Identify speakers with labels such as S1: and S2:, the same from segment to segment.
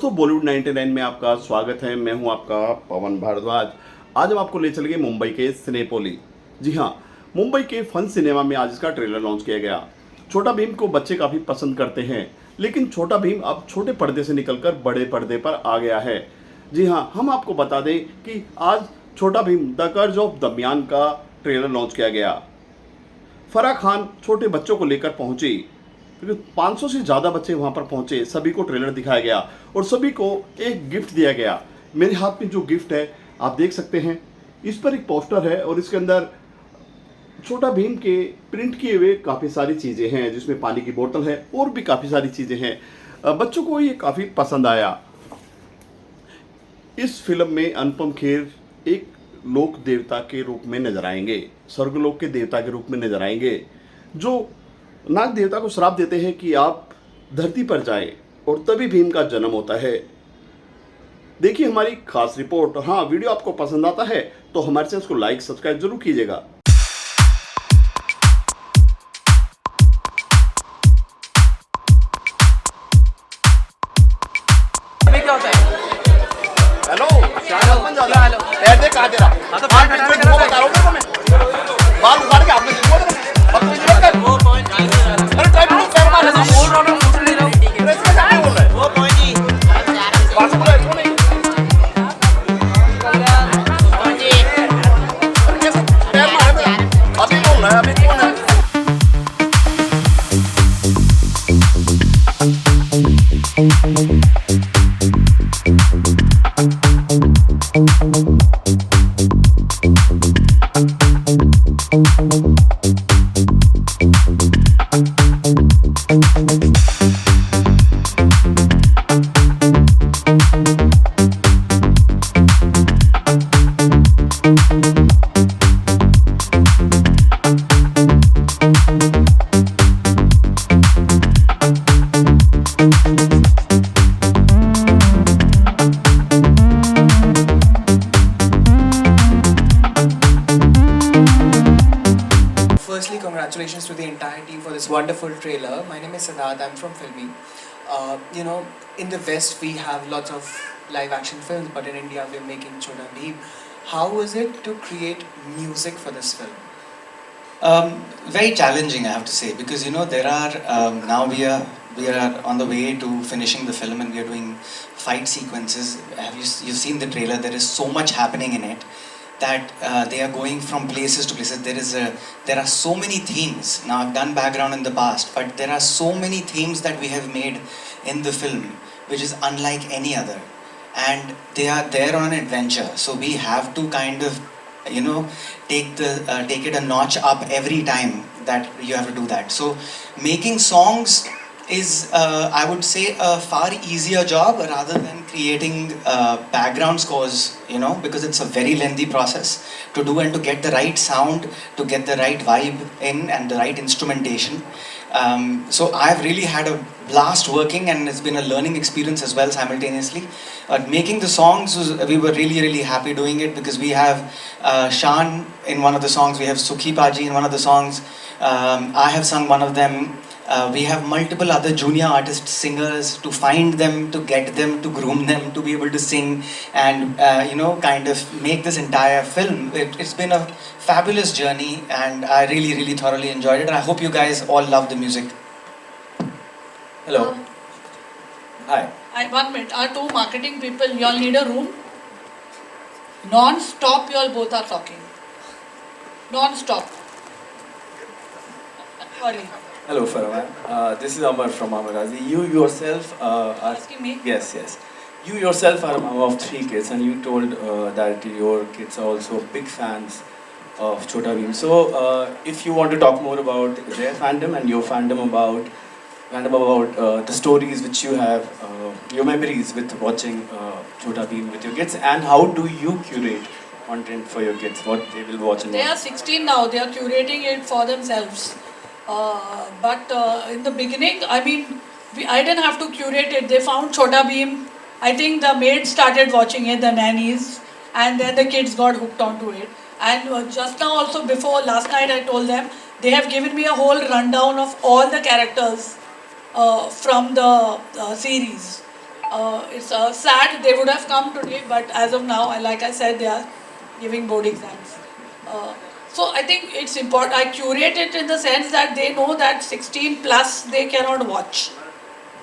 S1: दोस्तों बॉलीवुड 99 में आपका स्वागत है। मैं हूं आपका पवन भारद्वाज। आज हम आपको ले चलेंगे मुंबई के सिनेपोली। जी हां, मुंबई के फन सिनेमा में आज इसका ट्रेलर लॉन्च किया गया। छोटा भीम को बच्चे काफ़ी पसंद करते हैं, लेकिन छोटा भीम अब छोटे पर्दे से निकलकर बड़े पर्दे पर आ गया है। जी हां, हम आपको बता दें कि आज छोटा भीम द कर्ज ऑफ दमियान का ट्रेलर लॉन्च किया गया। फराह खान छोटे बच्चों को लेकर पहुंची, क्योंकि 500 से ज़्यादा बच्चे वहां पर पहुंचे। सभी को ट्रेलर दिखाया गया और सभी को एक गिफ्ट दिया गया। मेरे हाथ में जो गिफ्ट है आप देख सकते हैं, इस पर एक पोस्टर है और इसके अंदर छोटा भीम के प्रिंट किए हुए काफ़ी सारी चीज़ें हैं, जिसमें पानी की बोतल है और भी काफ़ी सारी चीज़ें हैं। बच्चों को ये काफ़ी पसंद आया। इस फिल्म में अनुपम खेर एक लोक देवता के रूप में नजर आएंगे, स्वर्गलोक के देवता के रूप में नजर आएंगे, जो नाग देवता को श्राप देते हैं कि आप धरती पर जाएं, और तभी भीम का जन्म होता है। देखिए हमारी खास रिपोर्ट। और हाँ, वीडियो आपको पसंद आता है तो हमारे चैनल को लाइक सब्सक्राइब जरूर कीजिएगा।
S2: क्या होता है?
S1: हेलो,
S2: हेलो
S1: ऐसे कहा तेरा
S2: हाँ तो बाल
S1: आप
S2: कटा
S1: जो वो बता रहा हूँ ना, मैं बाल उखाड़ के आपने जिसको
S2: वो पॉइंट
S1: अरे टाइम टू पैर मार
S2: मैं बोल रहा हूँ ना पूछ नहीं रहा हूँ
S1: प्रेस में क्या बोल रहा है?
S2: वो पॉइंट ही
S1: बात बोल रहा है, इसको नहीं। अरे कैसे पैर मार रहा है? अभी बोल रहा है, अभी कौन है?
S3: Firstly, congratulations to the entire team for this wonderful trailer. My name is Siddharth, I'm from Filmy. In the West we have lots of live action films, but in India we're making Chota Bheem. How was it to create music for this film?
S4: Very challenging, I have to say, because there are now we are on the way to finishing the film and we are doing fight sequences. You've seen the trailer? There is so much happening in it that they are going from places to places. There are so many themes. Now I've done background in the past, but there are so many themes that we have made in the film, which is unlike any other, and they are there on an adventure. So we have to kind of take it a notch up every time that you have to do that. So making songs is I would say a far easier job rather than creating background scores, because it's a very lengthy process to do and to get the right sound, to get the right vibe in and the right instrumentation. So I've really had a blast working, and it's been a learning experience as well simultaneously. Making the songs, we were really happy doing it, because we have Shan in one of the songs, we have Sukhi Paji in one of the songs, I have sung one of them. We have multiple other junior artists, singers, to find them, to get them, to groom them, to be able to sing and kind of make this entire film. It's been a fabulous journey, and I really thoroughly enjoyed it, and I hope you guys all love the music. Hello. Hi.
S5: 1 minute. Our two marketing people, you all need a room. Non-stop, you all both are talking. Non-stop. Sorry.
S6: Hello, Farah. This is Amar from Amarazi. You yourself are...
S5: Asking me?
S6: Yes. You yourself are a mom of 3 kids, and you told that your kids are also big fans of Chota Bheem. So, if you want to talk more about their fandom and your fandom about the stories which you have, your memories with watching Chota Bheem with your kids, and how do you curate content for your kids, what they will watch and
S5: They
S6: what?
S5: are 16 now. They are curating it for themselves. But in the beginning, I didn't have to curate it. They found Chota Bheem. I think the maids started watching it, the nannies, and then the kids got hooked onto it. And just now also, before last night, I told them, they have given me a whole rundown of all the characters from the series. It's sad they would have come today, but as of now, like I said, they are giving board exams. So I think it's important. I curate it in the sense that they know that 16 plus they cannot watch.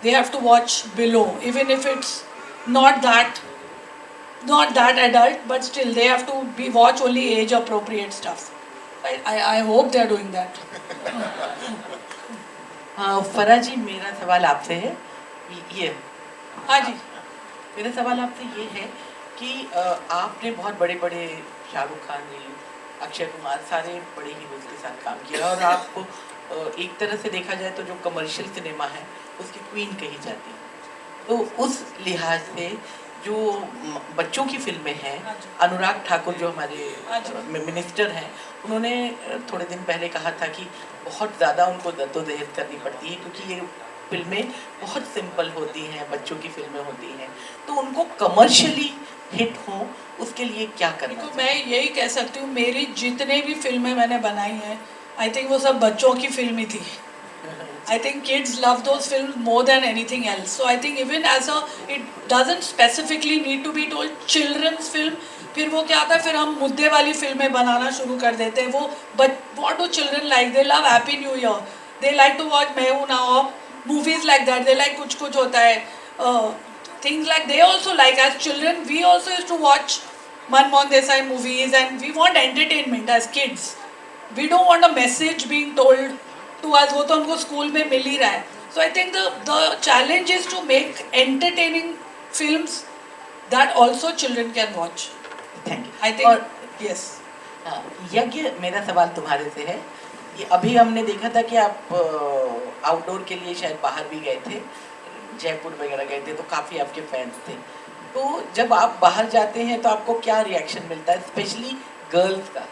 S5: They have to watch below, even if it's not that adult, but still they have to watch only age appropriate stuff. I hope they are doing that.
S7: हाँ फरा जी, मेरा सवाल आपसे है ये
S5: हाँ जी.
S7: मेरा सवाल आपसे ये है कि आपने बहुत बड़े बड़े शाहरुख खान जी, अक्षय कुमार, सारे बड़े हीरोज के साथ काम किया और आपको एक तरह से देखा जाए तो जो कमर्शियल सिनेमा है उसकी क्वीन कही जाती है, तो उस लिहाज से जो बच्चों की फिल्में हैं, अनुराग ठाकुर जो हमारे मिनिस्टर हैं, उन्होंने थोड़े दिन पहले कहा था कि बहुत ज़्यादा उनको जद्दोजहद करनी पड़ती है क्योंकि ये फिल्में बहुत सिंपल होती हैं, बच्चों की फिल्में होती हैं, तो उनको कमर्शियली हिट हो उसके लिए क्या करना
S5: तो मैं यही कह सकती हूँ, मेरी जितने भी फिल्में मैंने बनाई हैं, आई थिंक वो सब बच्चों की फिल्म ही थी. I think kids love those films more than anything else. So I think even as it doesn't specifically need to be told children's film. फिर वो क्या आता है, फिर हम मुद्दे वाली फिल्में बनाना शुरू कर देते हैं. वो but what do children like? They love Happy New Year. They like to watch मैं हूँ ना हो, movies like that. They like कुछ कुछ होता है. Things like they also like as children. We also used to watch Manmohan Desai movies and we want entertainment as kids. We don't want a message being told to us. वो तो हमको school में मिल ही रहा है. So I think the challenge is to make entertaining films that also children can watch.
S7: Thank you.
S5: I think yes.
S7: यज्ञ, मेरा सवाल तुम्हारे से है. ये अभी हमने देखा था कि आप आउटडोर के लिए शायद बाहर भी गए थे, जयपुर वगैरह गए थे, तो काफ़ी आपके फैंस थे. तो जब आप बाहर जाते हैं तो आपको क्या रिएक्शन मिलता है, स्पेशली गर्ल्स का?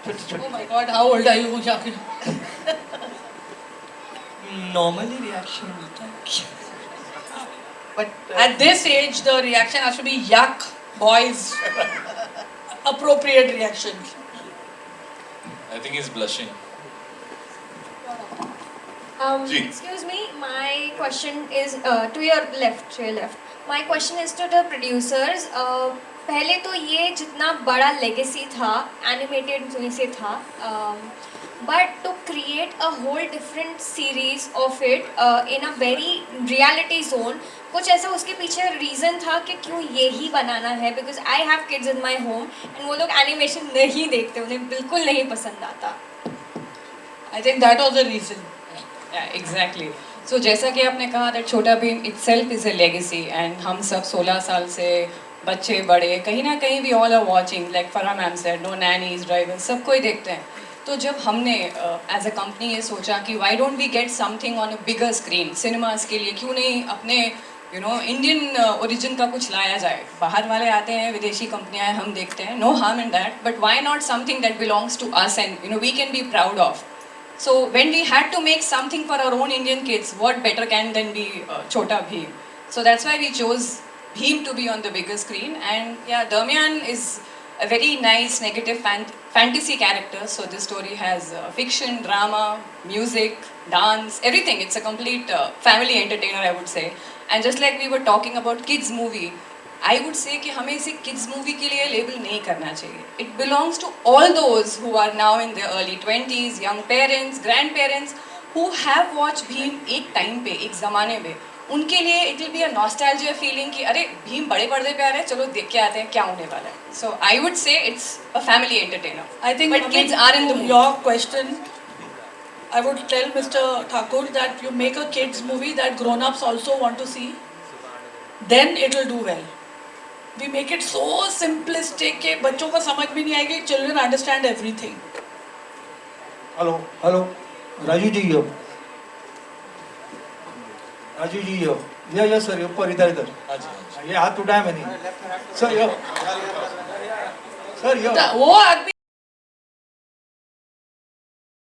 S7: छोटी
S5: Oh my God, how old are you, Shakir?
S3: Normally reaction होता है.
S7: But
S5: At this age, the reaction has to be yuck, boys. Appropriate reaction.
S8: I think he's blushing. Ji.
S9: Excuse me, my question is to your left. My question is to the producers. पहले तो ये जितना बड़ा legacy था animated में से था, but to create a whole different series of it in a very reality zone, कुछ ऐसा उसके पीछे रीज़न था कि क्यों ये ही बनाना है? Because I have kids in my home and वो लोग एनिमेशन नहीं देखते, उन्हें बिल्कुल नहीं पसंद आता.
S5: I think that was the reason.
S10: Yeah, exactly. So जैसा कि आपने कहा that छोटा Bhim itself is a legacy and हम सब 16 साल से बच्चे बड़े कहीं ना कहीं we all are watching, like Farha ma'am said, no nannies, drivers, सब कोई देखते हैं. तो जब हमने एज अ कंपनी ये सोचा कि why don't we get something on a bigger screen, cinemas के लिए क्यों नहीं अपने इंडियन ओरिजिन का कुछ लाया जाए. बाहर वाले आते हैं, विदेशी कंपनियां हम देखते हैं, no harm in that, but why not something that belongs to us and we can be proud of. So when we had to make something for our own Indian kids, what better can than be Chota Bheem? So that's why we chose Bheem to be on the bigger screen. And yeah, Darmiyan is a very nice negative fantasy character. So this story has fiction, drama, music, dance, everything. It's a complete family entertainer, I would say. And just like we were talking about kids movie, I would say कि हमें इसे kids movie के लिए label नहीं करना चाहिए. It belongs to all those who are now in their early 20s, young parents, grandparents who have watched Bheem एक time पे, एक ज़माने में. उनके लिए it will be a nostalgia feeling कि अरे भीम बड़े पर्दे पे आ रहे हैं, चलो देख के आते हैं क्या होने वाला है. So I would say it's a family entertainer.
S5: I think
S10: But kids are in the mood.
S5: Your question, I would tell Mr. Thakur that you make a kids movie that grown-ups also want to see, then it will do well. We make it so simplistic कि बच्चों को समझ भी नहीं आएगी. Children understand everything.
S11: Hello Raju ji यो, राजू जी यो, ये सर ऊपर इधर ये हाथ उठाया मैंने सर यो, सर यो.
S5: वो आदमी